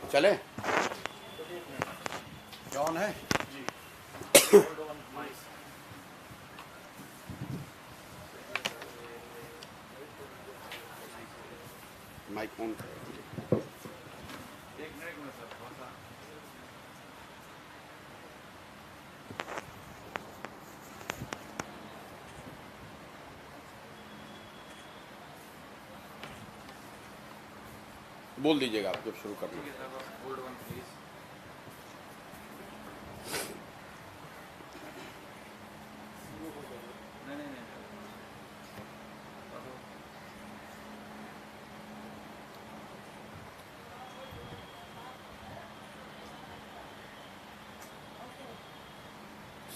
चले जॉन है mic on कर। बोल दीजिएगा आप जब शुरू करना।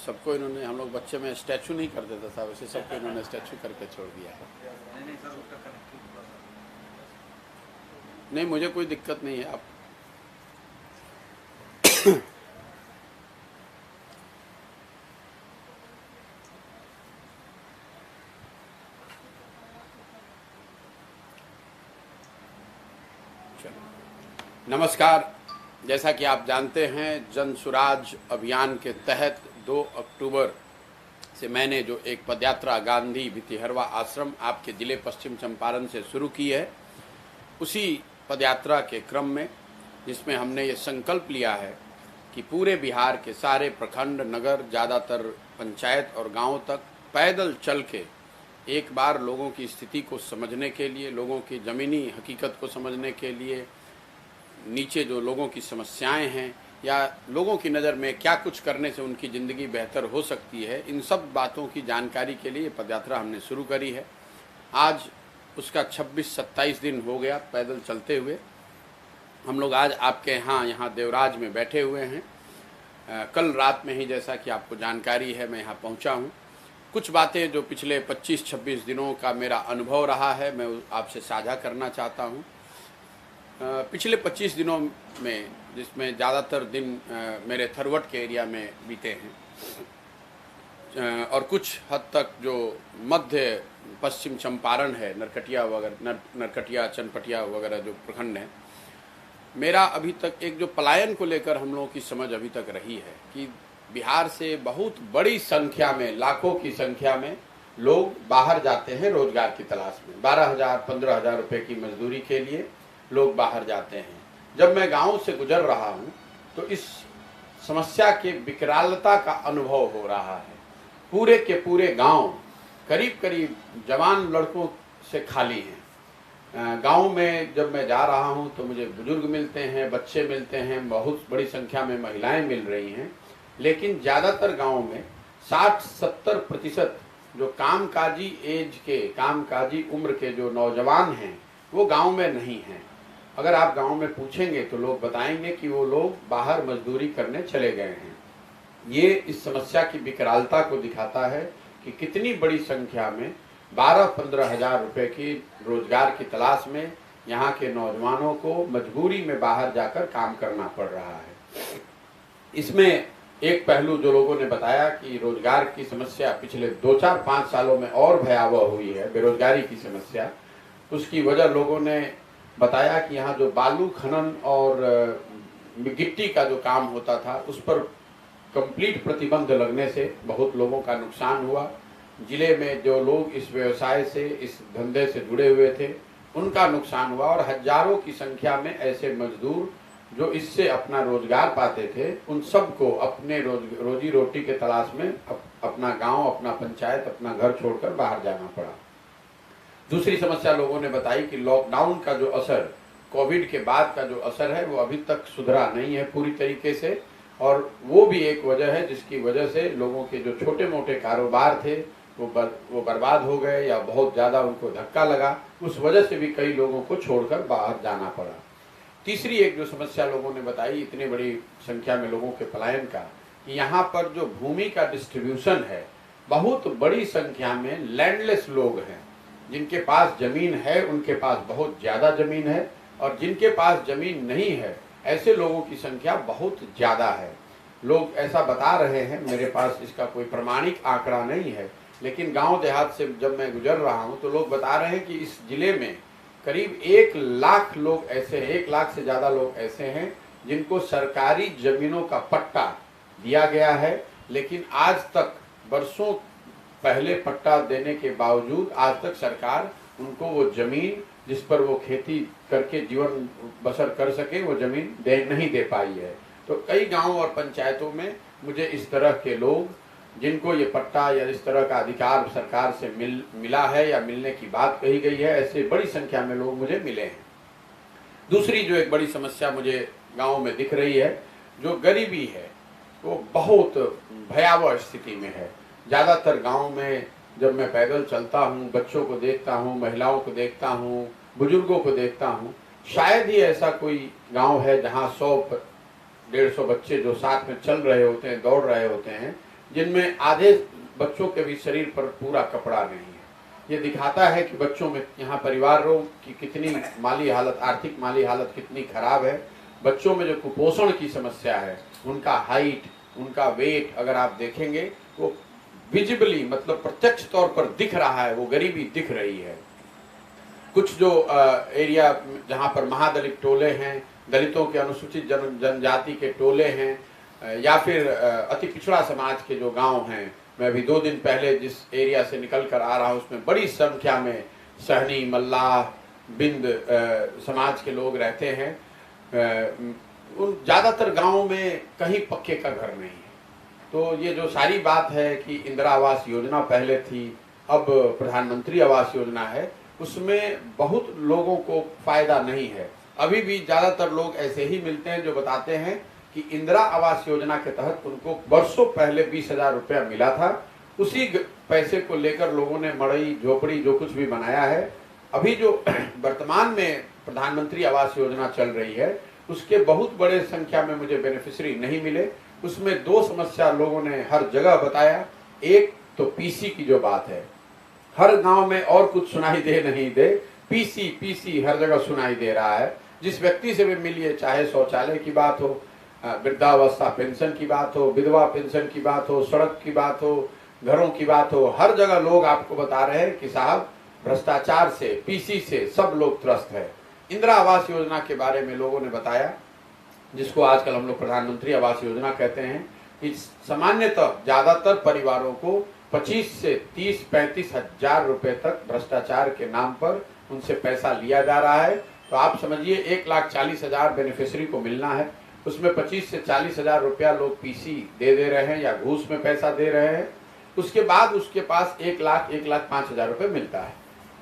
सबको इन्होंने, हम लोग बच्चे में स्टैचू नहीं कर देता था, वैसे सबको इन्होंने स्टैचू करके छोड़ दिया है। नहीं, मुझे कोई दिक्कत नहीं है। आप नमस्कार। जैसा कि आप जानते हैं, जन सुराज अभियान के तहत 2 अक्टूबर से मैंने जो एक पदयात्रा गांधी भितिहरवा आश्रम आपके जिले पश्चिम चंपारण से शुरू की है, उसी पदयात्रा के क्रम में जिसमें हमने ये संकल्प लिया है कि पूरे बिहार के सारे प्रखंड, नगर, ज़्यादातर पंचायत और गांव तक पैदल चल के एक बार लोगों की स्थिति को समझने के लिए, लोगों की ज़मीनी हकीकत को समझने के लिए, नीचे जो लोगों की समस्याएं हैं या लोगों की नज़र में क्या कुछ करने से उनकी ज़िंदगी बेहतर हो सकती है, इन सब बातों की जानकारी के लिए पदयात्रा हमने शुरू करी है। आज उसका 26-27 दिन हो गया पैदल चलते हुए। हम लोग आज आपके यहाँ देवराज में बैठे हुए हैं। कल रात में ही, जैसा कि आपको जानकारी है, मैं यहाँ पहुँचा हूँ। कुछ बातें जो पिछले 25-26 दिनों का मेरा अनुभव रहा है, मैं आपसे साझा करना चाहता हूँ। पिछले 25 दिनों में, जिसमें ज़्यादातर दिन मेरे थरवट के एरिया में बीते हैं और कुछ हद तक जो मध्य पश्चिम चंपारण है, नरकटिया वगैरह, नरकटिया, चनपटिया वगैरह जो प्रखंड हैं, मेरा अभी तक एक जो पलायन को लेकर हम लोगों की समझ अभी तक रही है कि बिहार से बहुत बड़ी संख्या में, लाखों की संख्या में लोग बाहर जाते हैं रोजगार की तलाश में। 12,000-15,000 रुपये की मजदूरी के लिए लोग बाहर जाते हैं। जब मैं गांव से गुजर रहा हूं तो इस समस्या के विकरालता का अनुभव हो रहा है। पूरे के पूरे गांव करीब करीब जवान लड़कों से खाली हैं। गांव में जब मैं जा रहा हूं तो मुझे बुजुर्ग मिलते हैं, बच्चे मिलते हैं, बहुत बड़ी संख्या में महिलाएं मिल रही हैं, लेकिन ज़्यादातर गाँव में 60-70% जो कामकाजी एज के, कामकाजी उम्र के जो नौजवान हैं वो गांव में नहीं हैं। अगर आप गांव में पूछेंगे तो लोग बताएंगे कि वो लोग बाहर मजदूरी करने चले गए हैं। ये इस समस्या की विकरालता को दिखाता है कि कितनी बड़ी संख्या में 12-15 हज़ार रुपये की रोजगार की तलाश में यहाँ के नौजवानों को मजबूरी में बाहर जाकर काम करना पड़ रहा है। इसमें एक पहलू जो लोगों ने बताया कि रोजगार की समस्या पिछले 2-4-5 सालों में और भयावह हुई है, बेरोजगारी की समस्या। उसकी वजह लोगों ने बताया कि यहाँ जो बालू खनन और गिट्टी का जो काम होता था, उस पर कंप्लीट प्रतिबंध लगने से बहुत लोगों का नुकसान हुआ। जिले में जो लोग इस व्यवसाय से, इस धंधे से जुड़े हुए थे, उनका नुकसान हुआ और हजारों की संख्या में ऐसे मजदूर जो इससे अपना रोजगार पाते थे, उन सबको अपने रोजी रोटी के तलाश में अपना गांव, अपना पंचायत, अपना घर छोड़कर बाहर जाना पड़ा। दूसरी समस्या लोगों ने बताई कि लॉकडाउन का जो असर, कोविड के बाद का जो असर है, वो अभी तक सुधरा नहीं है पूरी तरीके से, और वो भी एक वजह है जिसकी वजह से लोगों के जो छोटे मोटे कारोबार थे वो बर्बाद हो गए या बहुत ज़्यादा उनको धक्का लगा। उस वजह से भी कई लोगों को छोड़कर बाहर जाना पड़ा। तीसरी एक जो समस्या लोगों ने बताई, इतनी बड़ी संख्या में लोगों के पलायन का, कि यहाँ पर जो भूमि का डिस्ट्रीब्यूशन है, बहुत बड़ी संख्या में लैंडलेस लोग हैं। जिनके पास जमीन है उनके पास बहुत ज़्यादा जमीन है, और जिनके पास जमीन नहीं है ऐसे लोगों की संख्या बहुत ज़्यादा है। लोग ऐसा बता रहे हैं, मेरे पास इसका कोई प्रमाणिक आंकड़ा नहीं है, लेकिन गांव देहात से जब मैं गुजर रहा हूं तो लोग बता रहे हैं कि इस जिले में करीब 1 लाख लोग ऐसे हैं, 1 लाख से ज़्यादा लोग ऐसे हैं जिनको सरकारी जमीनों का पट्टा दिया गया है, लेकिन आज तक वर्षों पहले पट्टा देने के बावजूद आज तक सरकार उनको वो जमीन जिस पर वो खेती करके जीवन बसर कर सके वो जमीन नहीं दे पाई है। तो कई गांव और पंचायतों में मुझे इस तरह के लोग जिनको ये पट्टा या इस तरह का अधिकार सरकार से मिला है या मिलने की बात कही गई है, ऐसे बड़ी संख्या में लोग मुझे मिले हैं। दूसरी जो एक बड़ी समस्या मुझे गांव में दिख रही है, जो गरीबी है वो बहुत भयावह स्थिति में है। ज़्यादातर गांव में जब मैं पैदल चलता हूँ, बच्चों को देखता हूँ, महिलाओं को देखता हूँ, बुजुर्गों को देखता हूँ, शायद ही ऐसा कोई गांव है जहाँ 100-150 बच्चे जो साथ में चल रहे होते हैं, दौड़ रहे होते हैं, जिनमें आधे बच्चों के भी शरीर पर पूरा कपड़ा नहीं है। ये दिखाता है कि बच्चों में यहाँ परिवारों की कितनी माली हालत, आर्थिक माली हालत कितनी खराब है। बच्चों में जो कुपोषण की समस्या है, उनका हाइट, उनका वेट अगर आप देखेंगे वो विजिबली मतलब प्रत्यक्ष तौर पर दिख रहा है, वो गरीबी दिख रही है। कुछ जो एरिया जहाँ पर महादलित टोले हैं, दलितों के अनुसूचित जनजाति के टोले हैं, या फिर अति पिछड़ा समाज के जो गांव हैं, मैं अभी 2 दिन पहले जिस एरिया से निकल कर आ रहा हूँ उसमें बड़ी संख्या में सहनी, मल्लाह, बिंद समाज के लोग रहते हैं। उन ज़्यादातर गांवों में कहीं पक्के का घर नहीं है। तो ये जो सारी बात है कि इंदिरा आवास योजना पहले थी, अब प्रधानमंत्री आवास योजना है, उसमें बहुत लोगों को फायदा नहीं है। अभी भी ज़्यादातर लोग ऐसे ही मिलते हैं जो बताते हैं कि इंदिरा आवास योजना के तहत उनको वर्षों पहले 20,000 रुपया मिला था। उसी पैसे को लेकर लोगों ने मड़ई, झोपड़ी जो कुछ भी बनाया है। अभी जो वर्तमान में प्रधानमंत्री आवास योजना चल रही है उसके बहुत बड़े संख्या में मुझे बेनिफिशियरी नहीं मिले। उसमें 2 समस्या लोगों ने हर जगह बताया। एक तो पीसी की जो बात है, हर गांव में और कुछ सुनाई दे नहीं दे, पीसी हर जगह सुनाई दे रहा है। जिस व्यक्ति से भी मिलिए, चाहे शौचालय की बात हो, वृद्धावस्था पेंशन की बात हो, विधवा पेंशन की बात हो, सड़क की बात हो, घरों की बात हो, हर जगह लोग आपको बता रहे हैं कि साहब भ्रष्टाचार से, पीसी से सब लोग त्रस्त है। इंदिरा आवास योजना के बारे में लोगों ने बताया, जिसको आजकल हम लोग प्रधानमंत्री आवास योजना कहते हैं, कि सामान्यतः ज्यादातर परिवारों को 25 से 30-35 हजार रुपए तक भ्रष्टाचार के नाम पर उनसे पैसा लिया जा रहा है। तो आप समझिए 1,40,000 बेनिफिशियरी को मिलना है, उसमें 25 से 40 हजार रुपया लोग पीसी दे रहे हैं या घूस में पैसा दे रहे हैं। उसके बाद उसके पास 1,05,000 रुपये मिलता है।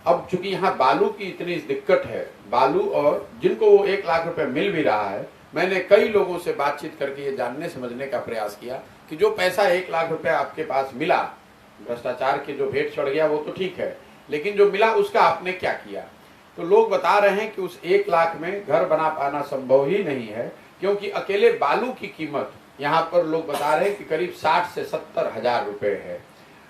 अब चूंकि यहाँ बालू की इतनी दिक्कत है, बालू और जिनको वो 1 लाख रुपए मिल भी रहा है, मैंने कई लोगों से बातचीत करके ये जानने समझने का प्रयास किया कि जो पैसा 1 लाख रुपए आपके पास मिला, भ्रष्टाचार के जो भेंट चढ़ गया वो तो ठीक है, लेकिन जो मिला उसका आपने क्या किया। तो लोग बता रहे हैं कि उस 1 लाख में घर बना पाना संभव ही नहीं है, क्योंकि अकेले बालू की कीमत यहाँ पर लोग बता रहे हैं कि करीब 60 से 70 हजार रुपए है,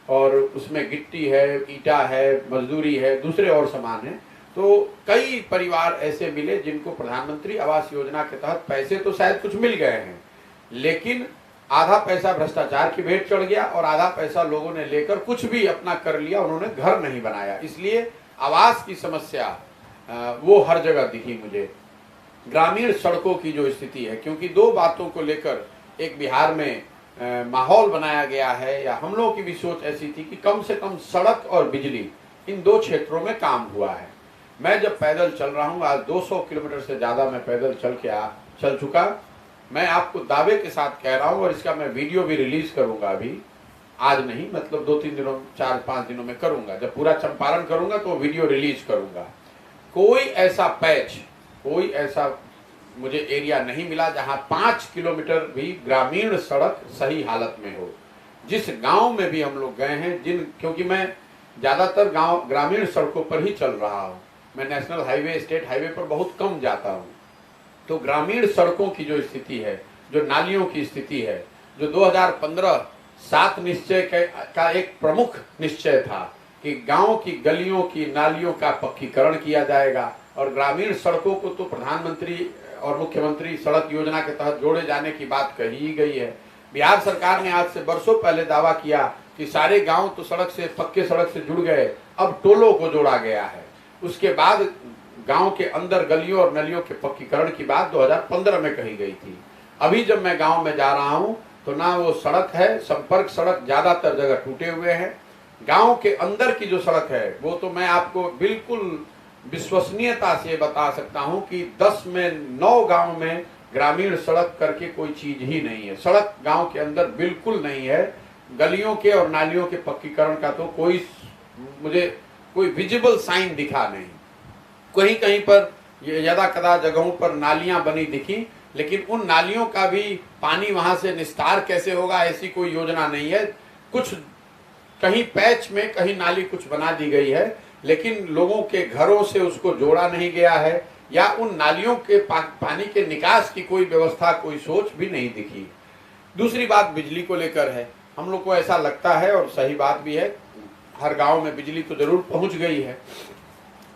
और उसमें गिट्टी है, ईटा है, मजदूरी है, दूसरे और सामान है। तो कई परिवार ऐसे मिले जिनको प्रधानमंत्री आवास योजना के तहत पैसे तो शायद कुछ मिल गए हैं, लेकिन आधा पैसा भ्रष्टाचार की भेंट चढ़ गया और आधा पैसा लोगों ने लेकर कुछ भी अपना कर लिया, उन्होंने घर नहीं बनाया। इसलिए आवास की समस्या वो हर जगह दिखी मुझे। ग्रामीण सड़कों की जो स्थिति है, क्योंकि 2 बातों को लेकर एक बिहार में माहौल बनाया गया है, या हम लोगों की भी सोच ऐसी थी कि कम से कम सड़क और बिजली इन 2 क्षेत्रों में काम हुआ है। मैं जब पैदल चल रहा हूँ, आज 200 किलोमीटर से ज़्यादा मैं पैदल चल चुका, मैं आपको दावे के साथ कह रहा हूँ, और इसका मैं वीडियो भी रिलीज करूँगा, अभी आज नहीं, मतलब 2-3 दिनों, 4-5 दिनों में करूँगा। जब पूरा चंपारण करूँगा तो वीडियो रिलीज करूँगा। कोई ऐसा पैच, कोई ऐसा मुझे एरिया नहीं मिला जहां 5 किलोमीटर भी ग्रामीण सड़क सही हालत में हो। जिस गांव में भी हम लोग गए हैं, क्योंकि मैं ज्यादातर गांव ग्रामीण सड़कों पर ही चल रहा हूं, मैं नेशनल हाईवे, स्टेट हाईवे पर बहुत कम जाता हूं। तो ग्रामीण सड़कों की जो स्थिति है, जो नालियों की स्थिति है, जो 2015 7 निश्चय का एक प्रमुख निश्चय था कि गांव की गलियों की नालियों का पक्कीकरण किया जाएगा, और ग्रामीण सड़कों को तो प्रधानमंत्री और मुख्यमंत्री सड़क योजना के तहत जोड़े जाने की बात कही गई है। बिहार सरकार ने आज से वर्षों पहले दावा किया कि सारे गांव तो सड़क से, पक्के सड़क से जुड़ गए, अब टोलों को जोड़ा गया है। उसके बाद गांव के अंदर गलियों और नलियों के पक्कीकरण की बात 2015 में कही गई थी। अभी जब मैं गांव में जा रहा हूं तो ना वो सड़क है, संपर्क सड़क ज्यादातर जगह टूटे हुए हैं। गांव के अंदर की जो सड़क है वो तो मैं आपको बिल्कुल विश्वसनीयता से बता सकता हूं कि 10 में 9 गांव में ग्रामीण सड़क करके कोई चीज ही नहीं है। सड़क गांव के अंदर बिल्कुल नहीं है। गलियों के और नालियों के पक्कीकरण का तो मुझे कोई विजिबल साइन दिखा नहीं। कहीं कहीं पर यदा कदा जगहों पर नालियां बनी दिखी, लेकिन उन नालियों का भी पानी वहां से निस्तार कैसे होगा ऐसी कोई योजना नहीं है। कुछ कहीं पैच में कहीं नाली कुछ बना दी गई है, लेकिन लोगों के घरों से उसको जोड़ा नहीं गया है, या उन नालियों के पानी के निकास की कोई व्यवस्था, कोई सोच भी नहीं दिखी। दूसरी बात बिजली को लेकर है। हम लोग को ऐसा लगता है, और सही बात भी है, हर गांव में बिजली तो जरूर पहुंच गई है,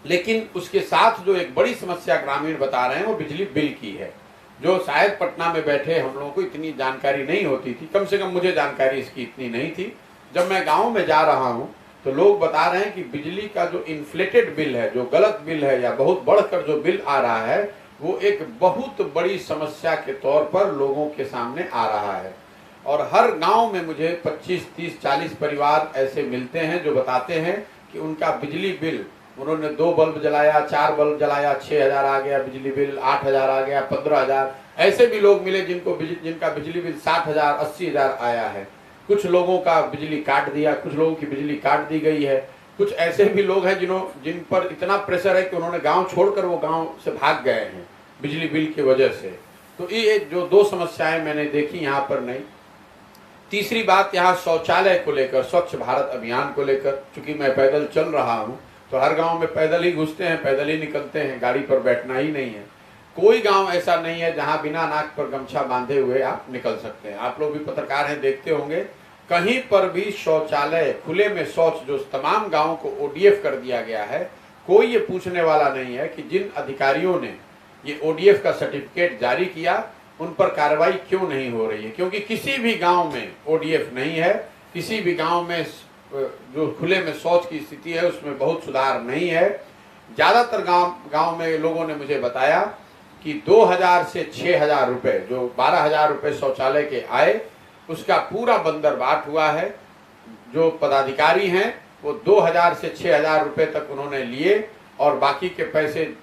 लेकिन उसके साथ जो एक बड़ी समस्या ग्रामीण बता रहे हैं वो बिजली बिल की है, जो शायद पटना में बैठे हम लोगों को इतनी जानकारी नहीं होती थी। कम से कम मुझे जानकारी इसकी इतनी नहीं थी। जब मैं गांव में जा रहा हूं तो लोग बता रहे हैं कि बिजली का जो इन्फ्लेटेड बिल है, जो गलत बिल है या बहुत बढ़कर जो बिल आ रहा है, वो एक बहुत बड़ी समस्या के तौर पर लोगों के सामने आ रहा है। और हर गांव में मुझे 25, 30, 40 परिवार ऐसे मिलते हैं जो बताते हैं कि उनका बिजली बिल, उन्होंने 2 बल्ब जलाया, 4 बल्ब जलाया, 6,000 आ गया बिजली बिल, 8,000 आ गया, 15,000। ऐसे भी लोग मिले जिनका बिजली बिल 60,000, 80,000 आया है। कुछ लोगों का बिजली काट दिया, कुछ लोगों की बिजली काट दी गई है। कुछ ऐसे भी लोग हैं जिन पर इतना प्रेशर है कि उन्होंने गांव छोड़कर वो गांव से भाग गए हैं बिजली बिल की वजह से। तो ये जो 2 समस्याएं मैंने देखी यहाँ पर नहीं। तीसरी बात यहाँ शौचालय को लेकर, स्वच्छ भारत अभियान को लेकर। चूंकि मैं पैदल चल रहा हूँ तो हर गांव में पैदल ही घुसते हैं, पैदल ही निकलते हैं, गाड़ी पर बैठना ही नहीं है। कोई गांव ऐसा नहीं है जहां बिना नाक पर गमछा बांधे हुए आप निकल सकते हैं। आप लोग भी पत्रकार हैं, देखते होंगे, कहीं पर भी शौचालय, खुले में शौच जो तमाम गांवों को ओडीएफ कर दिया गया है, कोई ये पूछने वाला नहीं है कि जिन अधिकारियों ने ये ओडीएफ का सर्टिफिकेट जारी किया उन पर कार्रवाई क्यों नहीं हो रही है। क्योंकि किसी भी गांव में ओडीएफ नहीं है, किसी भी गांव में जो खुले में शौच की स्थिति है उसमें बहुत सुधार नहीं है। ज्यादातर गांव में लोगों ने मुझे बताया कि 2,000 से 6,000 रुपए, जो 12,000 रुपए शौचालय के आए, उसका पूरा बंदरबाट हुआ है। जो पदाधिकारी हैं वो 2,000 से 6,000 रुपए तक उन्होंने लिए और बाकी के पैसे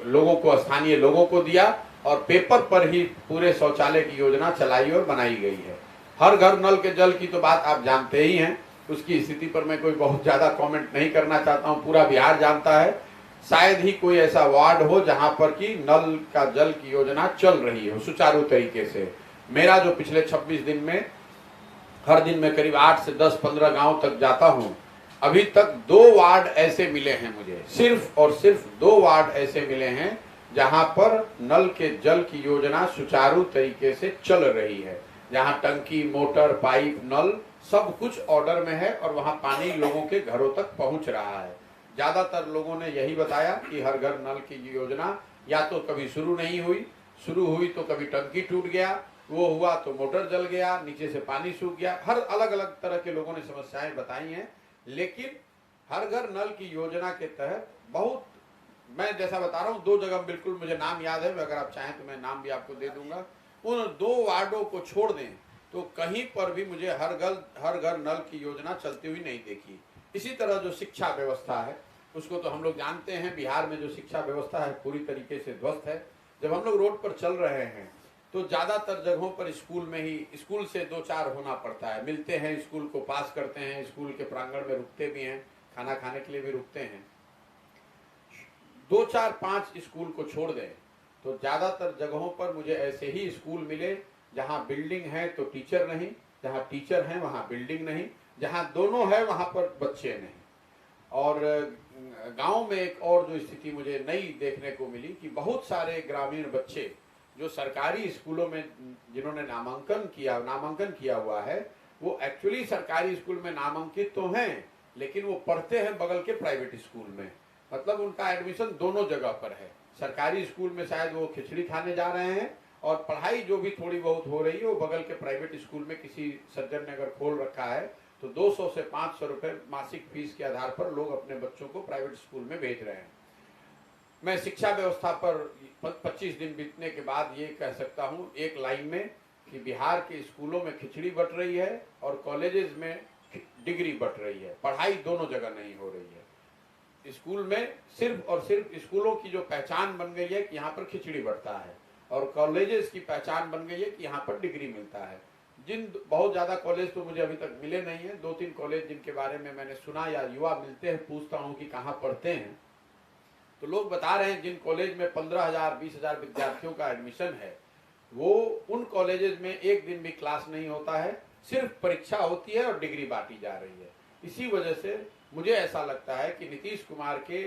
लोगों को, स्थानीय लोगों को दिया, और पेपर पर ही पूरे शौचालय की योजना चलाई और बनाई गई है। हर घर नल के जल की तो बात आप जानते ही हैं, उसकी स्थिति पर मैं कोई बहुत ज्यादा कमेंट नहीं करना चाहता हूं। पूरा बिहार जानता है। शायद ही कोई ऐसा वार्ड हो जहां पर कि नल का जल की योजना चल रही हो सुचारू तरीके से। मेरा जो पिछले 26 दिन में हर दिन में करीब 8 से 10, 15 गांव तक जाता हूं, अभी तक 2 वार्ड ऐसे मिले हैं मुझे, सिर्फ और सिर्फ 2 वार्ड ऐसे मिले हैं जहां पर नल के जल की योजना सुचारू तरीके से चल रही है, जहां टंकी, मोटर, पाइप, नल सब कुछ ऑर्डर में है और वहां पानी लोगों के घरों तक पहुंच रहा है। ज्यादातर लोगों ने यही बताया कि हर घर नल की योजना या तो कभी शुरू नहीं हुई, शुरू हुई तो कभी टंकी टूट गया, वो हुआ तो मोटर जल गया, नीचे से पानी सूख गया। हर अलग अलग तरह के लोगों ने समस्याएं बताई हैं, लेकिन हर घर नल की योजना के तहत बहुत, मैं जैसा बता रहा हूँ 2 जगह बिल्कुल मुझे नाम याद है, अगर आप चाहें तो मैं नाम भी आपको दे दूंगा। उन 2 वार्डों को छोड़ दें तो कहीं पर भी मुझे हर घर नल की योजना चलती हुई नहीं देखी। इसी तरह जो शिक्षा व्यवस्था है उसको तो हम लोग जानते हैं, बिहार में जो शिक्षा व्यवस्था है पूरी तरीके से ध्वस्त है। जब हम लोग रोड पर चल रहे हैं तो ज्यादातर जगहों पर स्कूल में ही, स्कूल से 2-4 होना पड़ता है, मिलते हैं, स्कूल को पास करते हैं, स्कूल के प्रांगण में रुकते भी हैं, खाना खाने के लिए भी रुकते हैं। 2, 4, 5 स्कूल को छोड़ दें तो ज्यादातर जगहों पर मुझे ऐसे ही स्कूल मिले जहां बिल्डिंग है तो टीचर नहीं, जहां टीचर हैं वहां बिल्डिंग नहीं, जहां दोनों है वहां पर बच्चे नहीं। और गांव में एक और जो स्थिति मुझे नई देखने को मिली कि बहुत सारे ग्रामीण बच्चे जो सरकारी स्कूलों में जिन्होंने नामांकन किया हुआ है, वो एक्चुअली सरकारी स्कूल में नामांकित तो हैं, लेकिन वो पढ़ते हैं बगल के प्राइवेट स्कूल में। मतलब उनका एडमिशन दोनों जगह पर है। सरकारी स्कूल में शायद वो खिचड़ी खाने जा रहे हैं, और पढ़ाई जो भी थोड़ी बहुत हो रही है वो बगल के प्राइवेट स्कूल में किसी सज्जन ने अगर खोल रखा है तो 200 से 500 रुपए मासिक फीस के आधार पर लोग अपने बच्चों को प्राइवेट स्कूल में भेज रहे हैं। मैं शिक्षा व्यवस्था पर 25 दिन बीतने के बाद ये कह सकता हूँ एक लाइन में कि बिहार के स्कूलों में खिचड़ी बट रही है और कॉलेजेस में डिग्री बट रही है। पढ़ाई दोनों जगह नहीं हो रही है। स्कूल में सिर्फ और सिर्फ स्कूलों की जो पहचान बन गई है कि यहाँ पर खिचड़ी बटता है, और कॉलेजेस की पहचान बन गई है कि यहाँ पर डिग्री मिलता है। जिन बहुत ज़्यादा कॉलेज तो मुझे अभी तक मिले नहीं हैं, 2-3 कॉलेज जिनके बारे में मैंने सुना या युवा मिलते हैं, पूछता हूँ कि कहाँ पढ़ते हैं, तो लोग बता रहे हैं जिन कॉलेज में 15,000 20,000 विद्यार्थियों का एडमिशन है, वो उन कॉलेजेस में एक दिन भी क्लास नहीं होता है, सिर्फ परीक्षा होती है और डिग्री बांटी जा रही है। इसी वजह से मुझे ऐसा लगता है कि नीतीश कुमार के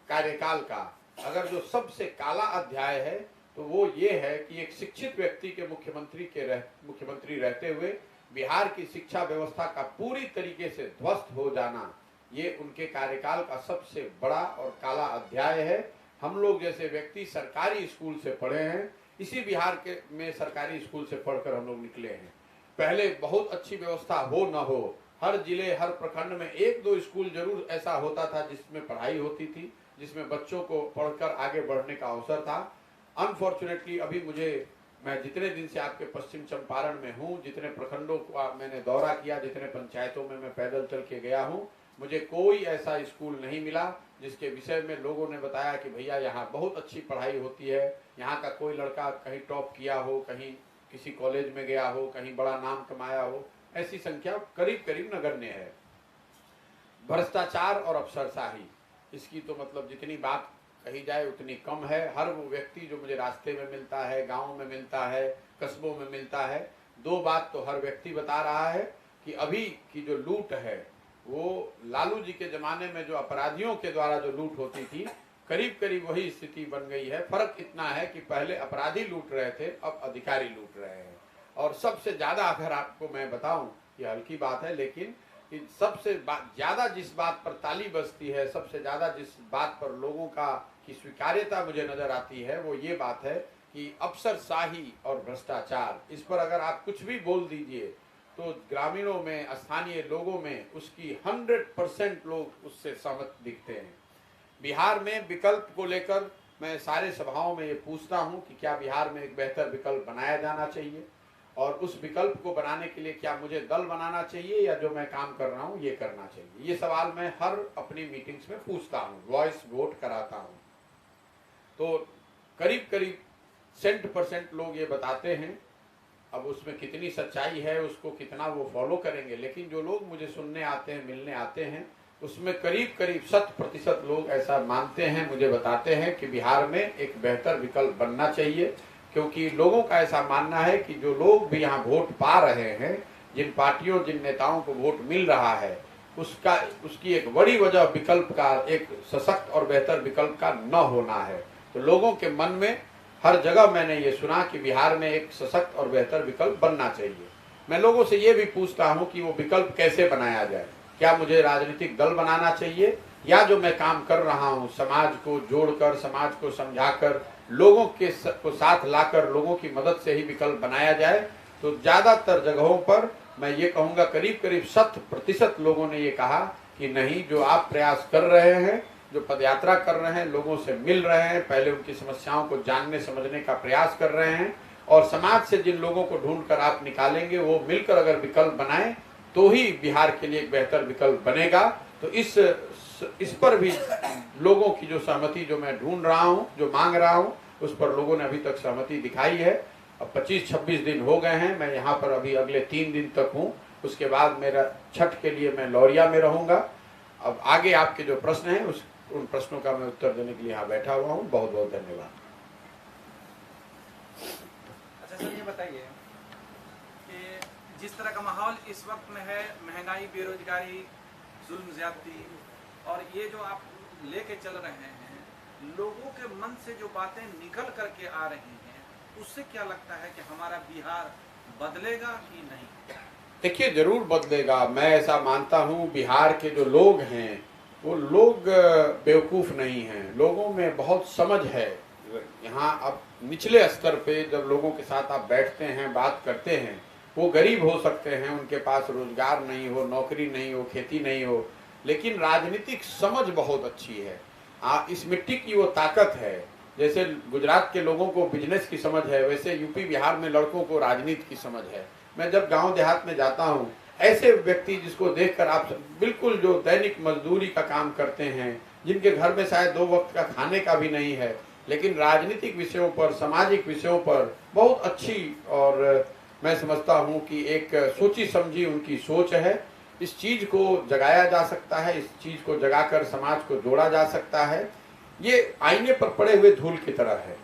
कार्यकाल का अगर जो सबसे काला अध्याय है तो वो ये है कि एक शिक्षित व्यक्ति के मुख्यमंत्री रहते हुए बिहार की शिक्षा व्यवस्था का पूरी तरीके से ध्वस्त हो जाना, ये उनके कार्यकाल का सबसे बड़ा और काला अध्याय है। हम लोग जैसे व्यक्ति सरकारी स्कूल से पढ़े हैं, इसी बिहार के में सरकारी स्कूल से पढ़कर हम लोग निकले हैं। पहले बहुत अच्छी व्यवस्था हो न हो, हर जिले हर प्रखंड में 1-2 स्कूल जरूर ऐसा होता था जिसमें पढ़ाई होती थी, जिसमें बच्चों को पढ़कर आगे बढ़ने का अवसर था। अनफॉर्चुनेटली अभी मैं जितने दिन से आपके पश्चिम चंपारण में हूँ, जितने प्रखंडों का मैंने दौरा किया, जितने पंचायतों में मैं पैदल चल के गया हूँ, मुझे कोई ऐसा स्कूल नहीं मिला जिसके विषय में लोगों ने बताया कि भैया यहाँ बहुत अच्छी पढ़ाई होती है, यहाँ का कोई लड़का कहीं टॉप किया हो, कहीं किसी कॉलेज में गया हो, कहीं बड़ा नाम कमाया हो। ऐसी संख्या करीब करीब नगण्य है। भ्रष्टाचार और अफसरशाही, इसकी तो मतलब जितनी बात कही जाए उतनी कम है। हर वो व्यक्ति जो मुझे रास्ते में मिलता है, गांव में मिलता है, कस्बों में मिलता है, 2 बात तो हर व्यक्ति बता रहा है कि अभी की जो लूट है वो लालू जी के जमाने में जो अपराधियों के द्वारा जो लूट होती थी, करीब करीब वही स्थिति बन गई है। फर्क इतना है कि पहले अपराधी लूट रहे थे, अब अधिकारी लूट रहे हैं। और सबसे ज्यादा अगर आपको मैं बताऊं, ये हल्की बात है लेकिन सबसे ज्यादा जिस बात पर ताली बजती है, सबसे ज्यादा जिस बात पर लोगों की स्वीकार्यता मुझे नजर आती है, वो ये बात है कि अफसरशाही और भ्रष्टाचार, इस पर अगर आप कुछ भी बोल दीजिए तो ग्रामीणों में, स्थानीय लोगों में उसकी 100% लोग उससे सहमत दिखते हैं। बिहार में विकल्प को लेकर मैं सारे सभाओं में ये पूछता हूं कि क्या बिहार में एक बेहतर विकल्प बनाया जाना चाहिए, और उस विकल्प को बनाने के लिए क्या मुझे दल बनाना चाहिए या जो मैं काम कर रहा हूं ये करना चाहिए। ये सवाल मैं हर अपनी मीटिंग्स में पूछता हूं, वॉइस वोट कराता हूं। तो करीब करीब 100% लोग ये बताते हैं। अब उसमें कितनी सच्चाई है, उसको कितना वो फॉलो करेंगे, लेकिन जो लोग मुझे सुनने आते हैं, मिलने आते हैं, उसमें करीब करीब 100% लोग ऐसा मानते हैं, मुझे बताते हैं कि बिहार में एक बेहतर विकल्प बनना चाहिए। क्योंकि लोगों का ऐसा मानना है कि जो लोग भी यहाँ वोट पा रहे हैं, जिन पार्टियों, जिन नेताओं को वोट मिल रहा है, उसकी एक बड़ी वजह विकल्प का, एक सशक्त और बेहतर विकल्प का न होना है। तो लोगों के मन में हर जगह मैंने ये सुना कि बिहार में एक सशक्त और बेहतर विकल्प बनना चाहिए। मैं लोगों से ये भी पूछता हूँ कि वो विकल्प कैसे बनाया जाए। क्या मुझे राजनीतिक दल बनाना चाहिए, या जो मैं काम कर रहा हूँ समाज को जोड़कर, समाज को समझाकर, लोगों को साथ लाकर लोगों की मदद से ही विकल्प बनाया जाए। तो ज्यादातर जगहों पर मैं ये कहूँगा करीब करीब 100% लोगों ने ये कहा कि नहीं, जो आप प्रयास कर रहे हैं, जो पदयात्रा कर रहे हैं, लोगों से मिल रहे हैं, पहले उनकी समस्याओं को जानने समझने का प्रयास कर रहे हैं, और समाज से जिन लोगों को ढूंढ कर आप निकालेंगे, वो मिलकर अगर विकल्प बनाएं तो ही बिहार के लिए एक बेहतर विकल्प बनेगा। तो इस पर भी लोगों की जो सहमति जो मैं ढूंढ रहा हूं, जो मांग रहा हूं, उस पर लोगों ने अभी तक सहमति दिखाई है। अब 25-26 दिन हो गए हैं, मैं यहाँ पर अभी अगले 3 दिन तक हूँ, उसके बाद मेरा छठ के लिए मैं लौरिया में रहूंगा। अब आगे आपके जो प्रश्न हैं उन प्रश्नों का मैं उत्तर देने के लिए यहाँ बैठा हुआ हूँ। बहुत बहुत धन्यवाद। अच्छा सर, ये बताइए कि जिस तरह का माहौल इस वक्त में है, महंगाई, बेरोजगारी, जुल्म, ज्यादती, और ये जो आप लेके चल रहे हैं, लोगों के मन से जो बातें निकल करके आ रही हैं, उससे क्या लगता है कि हमारा बिहार बदलेगा कि नहीं? देखिए, जरूर बदलेगा। मैं ऐसा मानता हूँ बिहार के जो लोग हैं वो लोग बेवकूफ़ नहीं हैं, लोगों में बहुत समझ है। यहाँ अब निचले स्तर पे जब लोगों के साथ आप बैठते हैं, बात करते हैं, वो गरीब हो सकते हैं, उनके पास रोजगार नहीं हो, नौकरी नहीं हो, खेती नहीं हो, लेकिन राजनीतिक समझ बहुत अच्छी है। इस मिट्टी की वो ताकत है। जैसे गुजरात के लोगों को बिजनेस की समझ है, वैसे यूपी बिहार में लड़कों को राजनीति की समझ है। मैं जब गांव देहात में जाता हूँ, ऐसे व्यक्ति जिसको देखकर आप बिल्कुल जो दैनिक मजदूरी का काम करते हैं, जिनके घर में शायद 2 वक्त का खाने का भी नहीं है, लेकिन राजनीतिक विषयों पर, सामाजिक विषयों पर बहुत अच्छी, और मैं समझता हूँ कि एक सोची समझी उनकी सोच है। इस चीज को जगाया जा सकता है, इस चीज को जगाकर समाज को जोड़ा जा सकता है। ये आईने पर पड़े हुए धूल की तरह है।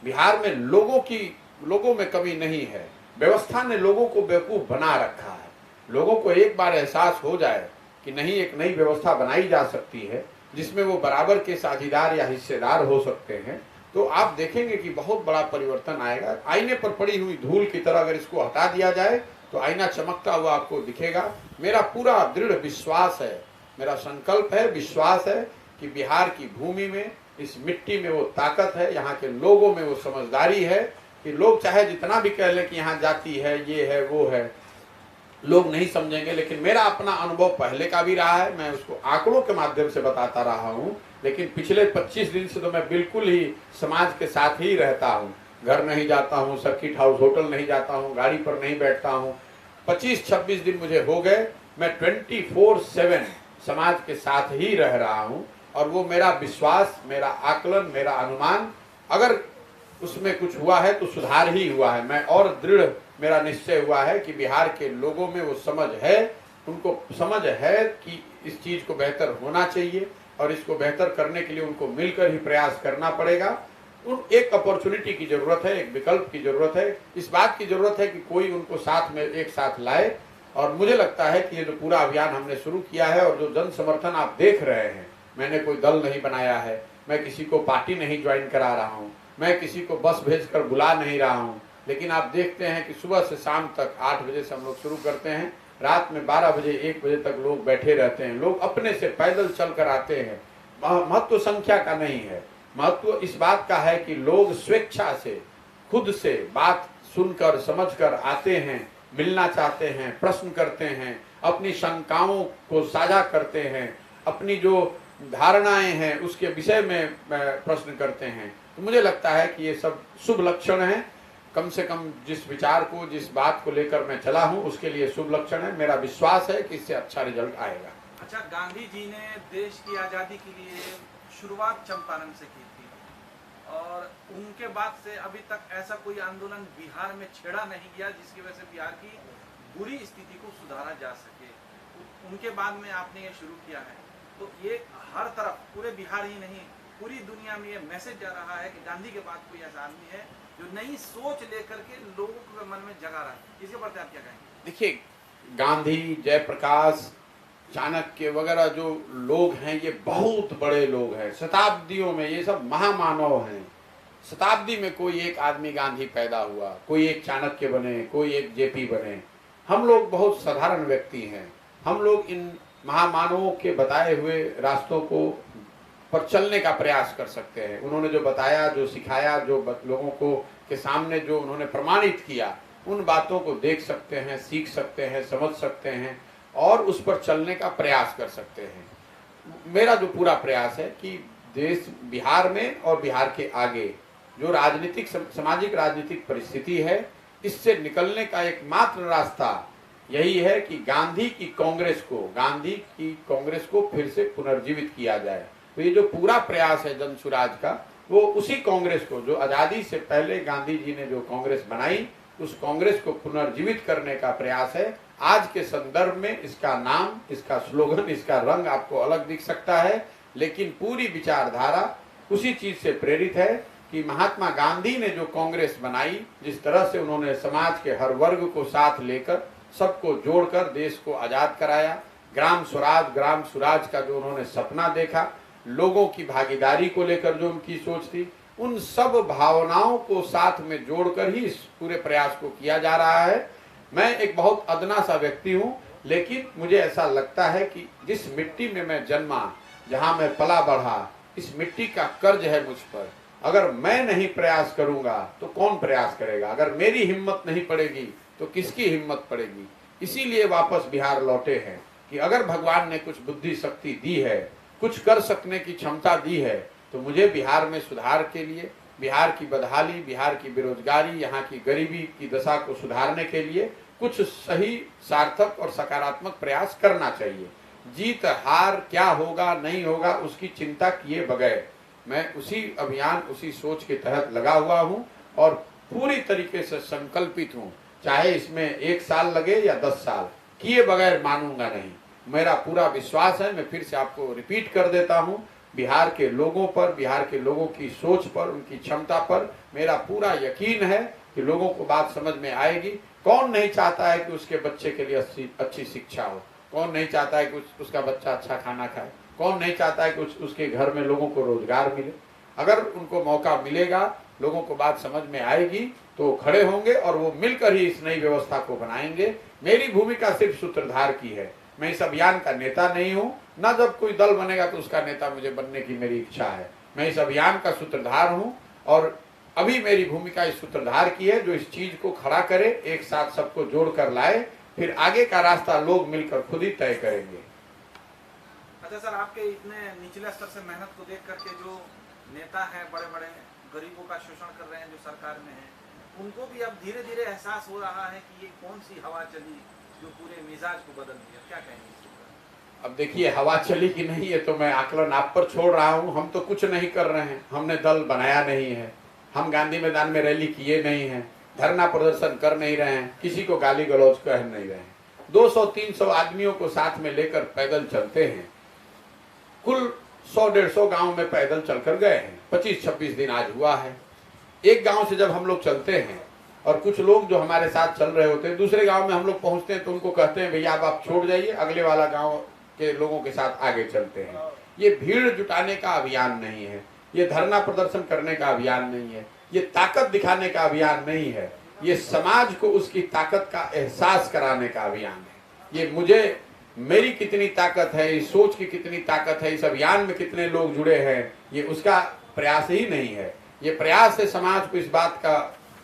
बिहार में लोगों में कमी नहीं है, व्यवस्था ने लोगों को बेवकूफ बना रखा है। लोगों को एक बार एहसास हो जाए कि नहीं, एक नई व्यवस्था बनाई जा सकती है जिसमें वो बराबर के साझीदार या हिस्सेदार हो सकते हैं, तो आप देखेंगे कि बहुत बड़ा परिवर्तन आएगा। आईने पर पड़ी हुई धूल की तरह अगर इसको हटा दिया जाए तो आईना चमकता हुआ आपको दिखेगा। मेरा पूरा दृढ़ विश्वास है, मेरा संकल्प है, विश्वास है कि बिहार की भूमि में, इस मिट्टी में वो ताकत है, यहाँ के लोगों में वो समझदारी है कि लोग चाहे जितना भी कह लें कि यहाँ जाति है, ये है, वो है, लोग नहीं समझेंगे। लेकिन मेरा अपना अनुभव पहले का भी रहा है, मैं उसको आंकड़ों के माध्यम से बताता रहा हूँ। लेकिन पिछले 25 दिन से तो मैं बिल्कुल ही समाज के साथ ही रहता हूँ। घर नहीं जाता हूँ, सर्किट हाउस होटल नहीं जाता हूँ, गाड़ी पर नहीं बैठता हूँ। 25-26 दिन मुझे हो गए, मैं 24/7 समाज के साथ ही रह रहा हूँ। और वो मेरा विश्वास, मेरा आकलन, मेरा अनुमान, अगर उसमें कुछ हुआ है तो सुधार ही हुआ है। मैं और दृढ़ मेरा निश्चय हुआ है कि बिहार के लोगों में वो समझ है, उनको समझ है कि इस चीज को बेहतर होना चाहिए और इसको बेहतर करने के लिए उनको मिलकर ही प्रयास करना पड़ेगा। एक अपॉर्चुनिटी की जरूरत है, एक विकल्प की जरूरत है, इस बात की जरूरत है कि कोई उनको साथ में एक साथ लाए। और मुझे लगता है कि ये जो पूरा अभियान हमने शुरू किया है और जो जन समर्थन आप देख रहे हैं, मैंने कोई दल नहीं बनाया है, मैं किसी को पार्टी नहीं ज्वाइन करा रहा हूँ, मैं किसी को बस भेजकर बुला नहीं रहा हूँ, लेकिन आप देखते हैं कि सुबह से शाम तक 8 बजे से हम लोग शुरू करते हैं, रात में 12 बजे 1 बजे तक लोग बैठे रहते हैं। लोग अपने से पैदल चल कर आते हैं। महत्व संख्या का नहीं है, महत्व इस बात का है कि लोग स्वेच्छा से, खुद से बात सुनकर समझकर आते हैं, मिलना चाहते हैं, प्रश्न करते हैं, अपनी शंकाओं को साझा करते हैं, अपनी जो धारणाएं हैं उसके विषय में प्रश्न करते हैं। तो मुझे लगता है कि ये सब शुभ लक्षण है। कम से कम जिस विचार को, जिस बात को लेकर मैं चला हूं, उसके लिए शुभ लक्षण है। मेरा विश्वास है कि इससे अच्छा रिजल्ट आएगा। अच्छा, गांधी जी ने देश की आज़ादी के लिए शुरुआत चंपारण से की थी और उनके बाद से अभी तक ऐसा कोई आंदोलन बिहार में छेड़ा नहीं गया जिसकी वजह से बिहार की बुरी स्थिति को सुधारा जा सके। उनके बाद में आपने ये शुरू किया है, तो ये हर तरफ, पूरे बिहार ही नहीं, पूरी दुनिया में ये मैसेज जा रहा है कि गांधी के बाद कोई ऐसा आदमी है जो नई सोच लेकर के लोगों के मन में जगा रहा है। इसके बारे में आप क्या कहेंगे? देखिए, गांधी, जयप्रकाश, चाणक्य वगैरह जो लोग हैं, ये बहुत बड़े लोग हैं। शताब्दियों में ये सब महामानव हैं। शताब्दी में कोई एक आदमी गांधी पैदा हुआ, कोई एक चाणक्य बने, कोई एक जेपी बने। हम लोग बहुत साधारण व्यक्ति हैं। हम लोग इन महामानवों के बताए हुए रास्तों को पर चलने का प्रयास कर सकते हैं। उन्होंने जो बताया, जो सिखाया, जो लोगों को के सामने जो उन्होंने प्रमाणित किया, उन बातों को देख सकते हैं, सीख सकते हैं, समझ सकते हैं और उस पर चलने का प्रयास कर सकते हैं। मेरा जो पूरा प्रयास है कि देश, बिहार में और बिहार के आगे जो राजनीतिक, सामाजिक राजनीतिक परिस्थिति है, इससे निकलने का एकमात्र रास्ता यही है कि गांधी की कांग्रेस को फिर से पुनर्जीवित किया जाए। तो ये जो पूरा प्रयास है जन सुराज का, वो उसी कांग्रेस को, जो आजादी से पहले गांधी जी ने जो कांग्रेस बनाई, उस कांग्रेस को पुनर्जीवित करने का प्रयास है। आज के संदर्भ में इसका नाम, इसका स्लोगन, इसका रंग आपको अलग दिख सकता है, लेकिन पूरी विचारधारा उसी चीज से प्रेरित है कि महात्मा गांधी ने जो कांग्रेस बनाई, जिस तरह से उन्होंने समाज के हर वर्ग को साथ लेकर, सबको जोड़कर देश को आजाद कराया, ग्राम सुराज का जो उन्होंने सपना देखा, लोगों की भागीदारी को लेकर जो उनकी सोच थी, उन सब भावनाओं को साथ में जोड़कर ही इस पूरे प्रयास को किया जा रहा है। मैं एक बहुत अदना सा व्यक्ति हूँ, लेकिन मुझे ऐसा लगता है कि जिस मिट्टी में मैं जन्मा, जहाँ मैं पला बढ़ा, इस मिट्टी का कर्ज है मुझ पर। अगर मैं नहीं प्रयास करूंगा तो कौन प्रयास करेगा? अगर मेरी हिम्मत नहीं पड़ेगी तो किसकी हिम्मत पड़ेगी? इसीलिए वापस बिहार लौटे हैं कि अगर भगवान ने कुछ बुद्धि शक्ति दी है, कुछ कर सकने की क्षमता दी है, तो मुझे बिहार में सुधार के लिए, बिहार की बदहाली, बिहार की बेरोजगारी, यहाँ की गरीबी की दशा को सुधारने के लिए कुछ सही, सार्थक और सकारात्मक प्रयास करना चाहिए। जीत हार क्या होगा नहीं होगा उसकी चिंता किए बगैर मैं उसी अभियान, उसी सोच के तहत लगा हुआ हूँ और पूरी तरीके से संकल्पित हूँ। चाहे इसमें 1 साल लगे या 10 साल, किए बगैर मानूंगा नहीं। मेरा पूरा विश्वास है, मैं फिर से आपको रिपीट कर देता हूँ, बिहार के लोगों पर, बिहार के लोगों की सोच पर, उनकी क्षमता पर मेरा पूरा यकीन है कि लोगों को बात समझ में आएगी। कौन नहीं चाहता है कि उसके बच्चे के लिए अच्छी शिक्षा हो? कौन नहीं चाहता है कि उसका बच्चा अच्छा खाना खाए? कौन नहीं चाहता है कि उसके घर में लोगों को रोजगार मिले? अगर उनको मौका मिलेगा, लोगों को बात समझ में आएगी, तो खड़े होंगे और वो मिलकर ही इस नई व्यवस्था को बनाएंगे। मेरी भूमिका सिर्फ सूत्रधार की है, मैं इस अभियान का नेता नहीं हूँ। न जब कोई दल बनेगा तो उसका नेता मुझे बनने की मेरी इच्छा है। मैं इस अभियान का सूत्रधार हूँ और अभी मेरी भूमिका इस सूत्रधार की है, जो इस चीज को खड़ा करे, एक साथ सबको जोड़कर लाए, फिर आगे का रास्ता लोग मिलकर खुद ही तय करेंगे। अच्छा सर, आपके इतने निचले स्तर से मेहनत को देख करके जो नेता हैं, बड़े बड़े गरीबों का शोषण कर रहे हैं जो सरकार में है, उनको भी अब धीरे धीरे एहसास हो रहा है कि ये कौन सी हवा चली जो पूरे मिजाज को बदल दिया। क्या कहेंगे इस पर? अब देखिए, हवा चली कि नहीं है तो मैं आकलन आप पर छोड़ रहा हूँ। हम तो कुछ नहीं कर रहे हैं, हमने दल बनाया नहीं है, हम गांधी मैदान में रैली किए नहीं है, धरना प्रदर्शन कर नहीं रहे हैं, किसी को गाली गलौज कह नहीं रहे हैं। 200-300 आदमियों को साथ में लेकर पैदल चलते हैं। कुल 100-150 गांव में पैदल चलकर गए हैं। 25-26 दिन आज हुआ है। एक गांव से जब हम लोग चलते हैं और कुछ लोग जो हमारे साथ चल रहे होते हैं, दूसरे गांव में हम लोग पहुंचते हैं तो उनको कहते हैं भैया अब आप छोड़ जाइए, अगले वाला गांव के लोगों के साथ आगे चलते हैं। ये भीड़ जुटाने का अभियान नहीं है, ये धरना प्रदर्शन करने का अभियान नहीं है, ये ताकत दिखाने का अभियान नहीं है, ये समाज को उसकी ताकत का एहसास कराने का अभियान है। ये मुझे, मेरी कितनी ताकत है, इस सोच की कितनी ताकत है, इस अभियान में कितने लोग जुड़े हैं, ये उसका प्रयास ही नहीं है। ये प्रयास है समाज को इस बात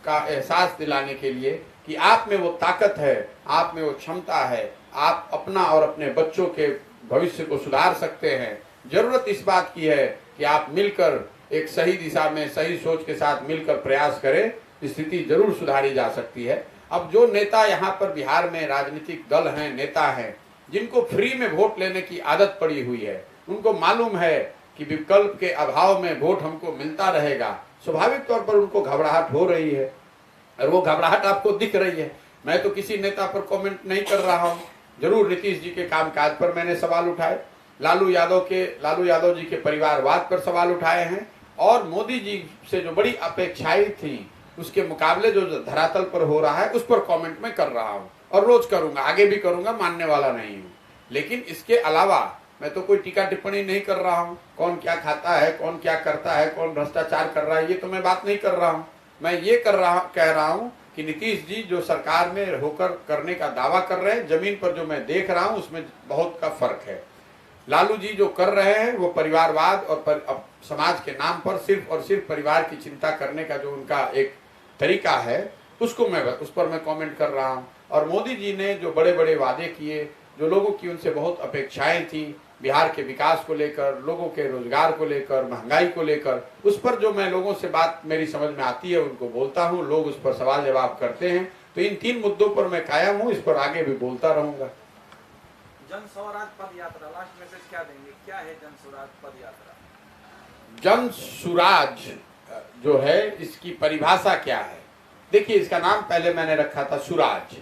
का एहसास दिलाने के लिए कि आप में वो ताकत है, आप में वो क्षमता है, आप अपना और अपने बच्चों के भविष्य को सुधार सकते हैं। जरूरत इस बात की है कि आप मिलकर एक सही दिशा में, सही सोच के साथ मिलकर प्रयास करें, स्थिति जरूर सुधारी जा सकती है। अब जो नेता यहाँ पर बिहार में राजनीतिक दल हैं, नेता हैं, जिनको फ्री में वोट लेने की आदत पड़ी हुई है, उनको मालूम है कि विकल्प के अभाव में वोट हमको मिलता रहेगा, स्वाभाविक तौर पर उनको घबराहट हो रही है और वो घबराहट आपको दिख रही है। मैं तो किसी नेता पर कमेंट नहीं कर रहा हूँ। जरूर नीतीश जी के कामकाज पर मैंने सवाल उठाए, लालू यादव जी के परिवारवाद पर सवाल उठाए हैं और मोदी जी से जो बड़ी अपेक्षाएं थी उसके मुकाबले जो धरातल पर हो रहा है उस पर कमेंट मैं कर रहा हूँ और रोज करूंगा, आगे भी करूंगा, मानने वाला नहीं हूँ। लेकिन इसके अलावा मैं तो कोई टीका टिप्पणी नहीं कर रहा हूँ। कौन क्या खाता है, कौन क्या करता है, कौन भ्रष्टाचार कर रहा है, ये तो मैं बात नहीं कर रहा हूँ। मैं ये कह रहा हूँ कि नीतीश जी जो सरकार में होकर करने का दावा कर रहे हैं, जमीन पर जो मैं देख रहा हूँ उसमें बहुत का फर्क है। लालू जी जो कर रहे हैं वो परिवारवाद और समाज के नाम पर सिर्फ और सिर्फ परिवार की चिंता करने का जो उनका एक तरीका है, उस पर मैं कमेंट कर रहा हूँ। और मोदी जी ने जो बड़े बड़े वादे किए, जो लोगों की उनसे बहुत अपेक्षाएं थी बिहार के विकास को लेकर, लोगों के रोजगार को लेकर, महंगाई को लेकर, उस पर जो मैं लोगों से बात मेरी समझ में आती है उनको बोलता हूँ, लोग उस पर सवाल जवाब करते हैं। तो इन 3 मुद्दों पर मैं कायम हूँ, इस पर आगे भी बोलता रहूंगा। जन स्वराज पद यात्रा, लास्ट मैसेज क्या देंगे? क्या है जन स्वराज पद यात्रा? जन सुराज जो है, इसकी परिभाषा क्या है? देखिए, इसका नाम पहले मैंने रखा था सुराज।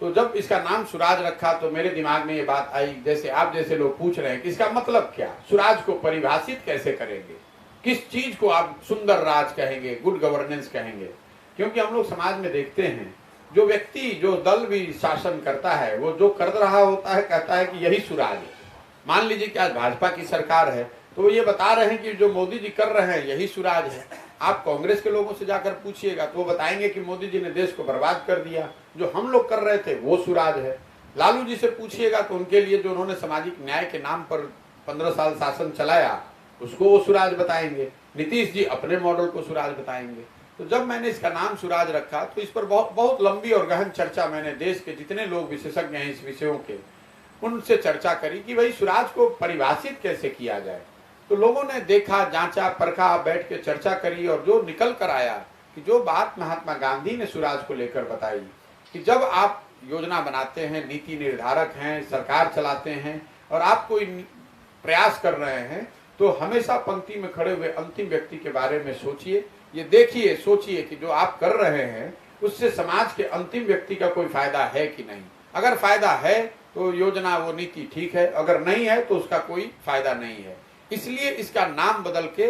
तो जब इसका नाम सुराज रखा तो मेरे दिमाग में ये बात आई, जैसे आप जैसे लोग पूछ रहे हैं कि इसका मतलब क्या, सुराज को परिभाषित कैसे करेंगे, किस चीज को आप सुंदर राज कहेंगे, गुड गवर्नेंस कहेंगे? क्योंकि हम लोग समाज में देखते हैं, जो व्यक्ति, जो दल भी शासन करता है, वो जो कर रहा होता है कहता है कि यही सुराज है। मान लीजिए कि आज भाजपा की सरकार है तो वो ये बता रहे हैं कि जो मोदी जी कर रहे हैं यही सुराज है। आप कांग्रेस के लोगों से जाकर पूछिएगा तो वो बताएंगे कि मोदी जी ने देश को बर्बाद कर दिया, जो हम लोग कर रहे थे वो सुराज है। लालू जी से पूछिएगा तो उनके लिए जो उन्होंने सामाजिक न्याय के नाम पर 15 साल शासन चलाया उसको वो सुराज बताएंगे। नीतीश जी अपने मॉडल को सुराज बताएंगे। तो जब मैंने इसका नाम सुराज रखा तो इस पर बहुत लंबी और गहन चर्चा मैंने देश के जितने लोग विशेषज्ञ हैं इस विषयों के, उनसे चर्चा करी कि भाई सुराज को परिभाषित कैसे किया जाए। तो लोगों ने देखा, जांचा, परखा, बैठ के चर्चा करी और जो निकल कर आया कि जो बात महात्मा गांधी ने सुराज को लेकर बताई कि जब आप योजना बनाते हैं, नीति निर्धारक हैं, सरकार चलाते हैं और आप कोई प्रयास कर रहे हैं तो हमेशा पंक्ति में खड़े हुए अंतिम व्यक्ति के बारे में सोचिए, ये देखिए, सोचिए कि जो आप कर रहे हैं उससे समाज के अंतिम व्यक्ति का कोई फायदा है कि नहीं। अगर फायदा है तो योजना, वो नीति ठीक है, अगर नहीं है तो उसका कोई फायदा नहीं है। इसलिए इसका नाम बदल के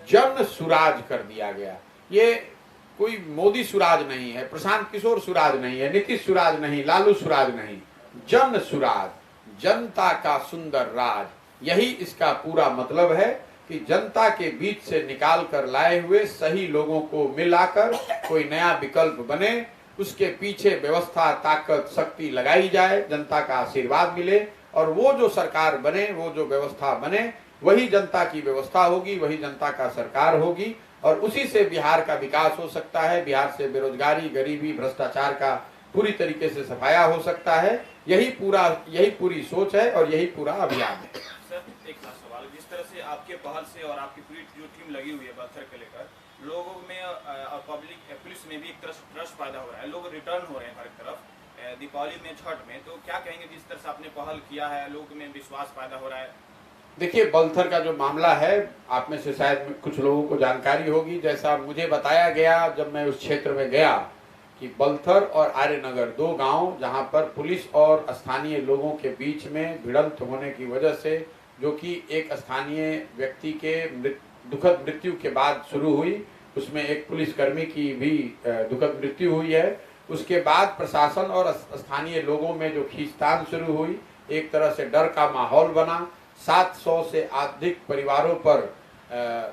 जन सुराज कर दिया गया। ये कोई मोदी सुराज नहीं है, प्रशांत किशोर सुराज नहीं है, नीतीश सुराज नहीं, लालू सुराज नहीं, जन सुराज, जनता का सुंदर राज। यही इसका पूरा मतलब है कि जनता के बीच से निकाल कर लाए हुए सही लोगों को मिलाकर कोई नया विकल्प बने, उसके पीछे व्यवस्था, ताकत, शक्ति लगाई जाए, जनता का आशीर्वाद मिले और वो जो सरकार बने, वो जो व्यवस्था बने, वही जनता की व्यवस्था होगी, वही जनता का सरकार होगी और उसी से बिहार का विकास हो सकता है। बिहार से बेरोजगारी, गरीबी, भ्रष्टाचार का पूरी तरीके से सफाया हो सकता है। यही पूरी सोच है और यही पूरा अभियान है। सर, एक खास सवाल, जिस तरह से आपके पहल से और आपकी पूरी जो टीम लगी हुई है बलथर के लेकर, लोगों में और पुलिस में भी एक तरह से ट्रस्ट पैदा हो रहा है, लोग रिटर्न हो रहे हैं हर तरफ दीपावली में, छठ में, तो क्या कहेंगे जिस तरह से आपने पहल किया है, लोगों में विश्वास पैदा हो रहा है? देखिए, बलथर का जो मामला है, आप में से शायद कुछ लोगों को जानकारी होगी, जैसा मुझे बताया गया जब मैं उस क्षेत्र में गया कि बलथर और आर्यनगर, दो गांव जहां पर पुलिस और स्थानीय लोगों के बीच में भिड़ंत होने की वजह से, जो कि एक स्थानीय व्यक्ति के दुखद मृत्यु के बाद शुरू हुई, उसमें एक पुलिसकर्मी की भी दुखद मृत्यु हुई है। उसके बाद प्रशासन और स्थानीय लोगों में जो खींचतान शुरू हुई, एक तरह से डर का माहौल बना, 700 से अधिक परिवारों पर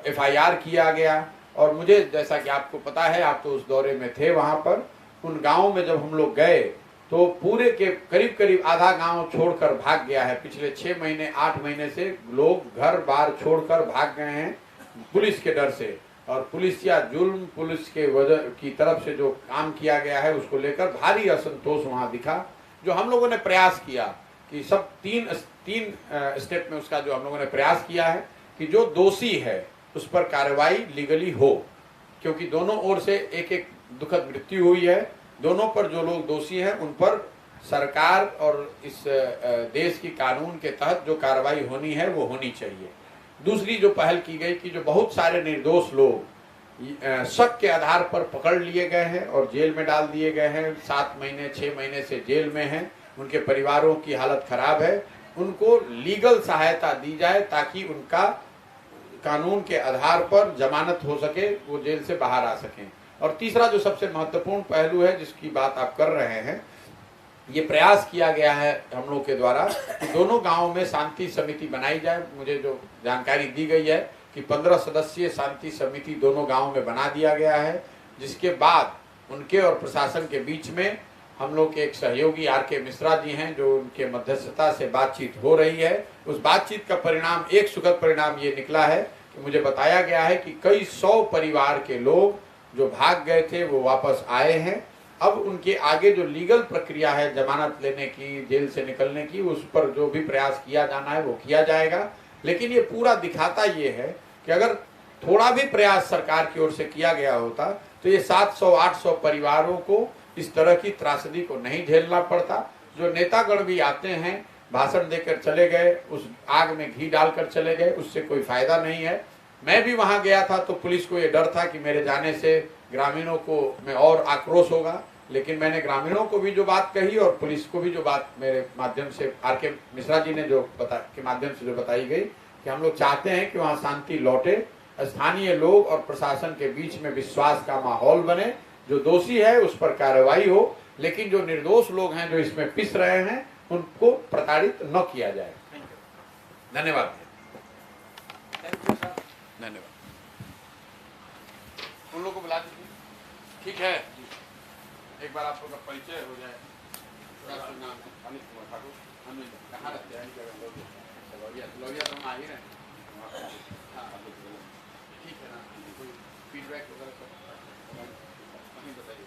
FIR किया गया। और मुझे, जैसा कि आपको पता है, आप तो उस दौरे में थे वहां पर, उन गांवों में जब हम लोग गए तो पूरे के करीब करीब आधा गांव छोड़कर भाग गया है। पिछले 6 महीने 8 महीने से लोग घर बार छोड़कर भाग गए हैं पुलिस के डर से। और पुलिस या जुल्म, पुलिस के वजह की तरफ से जो काम किया गया है उसको लेकर भारी असंतोष वहां दिखा। जो हम लोगों ने प्रयास किया कि सब तीन स्टेप में उसका जो हम लोगों ने प्रयास किया है कि जो दोषी है उस पर कार्रवाई लीगली हो, क्योंकि दोनों ओर से एक एक दुखद मृत्यु हुई है। दोनों पर जो लोग दोषी हैं उन पर सरकार और इस देश की कानून के तहत जो कार्रवाई होनी है वो होनी चाहिए। दूसरी जो पहल की गई कि जो बहुत सारे निर्दोष लोग शक के आधार पर पकड़ लिए गए हैं और जेल में डाल दिए गए हैं, 7 महीने 6 महीने से जेल में हैं, उनके परिवारों की हालत खराब है, उनको लीगल सहायता दी जाए ताकि उनका कानून के आधार पर जमानत हो सके, वो जेल से बाहर आ सकें। और तीसरा जो सबसे महत्वपूर्ण पहलू है जिसकी बात आप कर रहे हैं, ये प्रयास किया गया है हम लोग के द्वारा कि दोनों गांवों में शांति समिति बनाई जाए। मुझे जो जानकारी दी गई है कि 15 सदस्यीय शांति समिति दोनों गांवों में बना दिया गया है, जिसके बाद उनके और प्रशासन के बीच में हम लोग के एक सहयोगी RK मिश्रा जी हैं, जो उनके मध्यस्थता से बातचीत हो रही है। उस बातचीत का परिणाम, एक सुखद परिणाम ये निकला है कि मुझे बताया गया है कि कई 100 परिवार के लोग जो भाग गए थे वो वापस आए हैं। अब उनके आगे जो लीगल प्रक्रिया है जमानत लेने की, जेल से निकलने की, उस पर जो भी प्रयास किया जाना है वो किया जाएगा। लेकिन ये पूरा दिखाता ये है कि अगर थोड़ा भी प्रयास सरकार की ओर से किया गया होता तो ये 700-800 परिवारों को इस तरह की त्रासदी को नहीं झेलना पड़ता। जो नेतागण भी आते हैं, भाषण देकर चले गए, उस आग में घी डालकर चले गए, उससे कोई फायदा नहीं है। मैं भी वहां गया था तो पुलिस को ये डर था कि मेरे जाने से ग्रामीणों को में और आक्रोश होगा, लेकिन मैंने ग्रामीणों को भी जो बात कही और पुलिस को भी जो बात मेरे माध्यम से RK मिश्रा जी ने जो के माध्यम से जो बताई गई कि हम लोग चाहते हैं कि वहाँ शांति लौटे, स्थानीय लोग और प्रशासन के बीच में विश्वास का माहौल बने, जो दोषी है उस पर कार्रवाई हो, लेकिन जो निर्दोष लोग हैं जो इसमें पिस रहे हैं उनको प्रताड़ित न किया जाए। धन्यवाद। धन्यवाद। उन लोगों को बुला दीजिए। ठीक है, एक बार आप लोग का परिचय हो जाए। नाम है अनिल कुमार ठाकुर। हम कहाँ रहते हैं? लौरिया तो हम आ ही रहे हैं। हाँ, ठीक है ना, कोई फीडबैक वगैरह बताइए।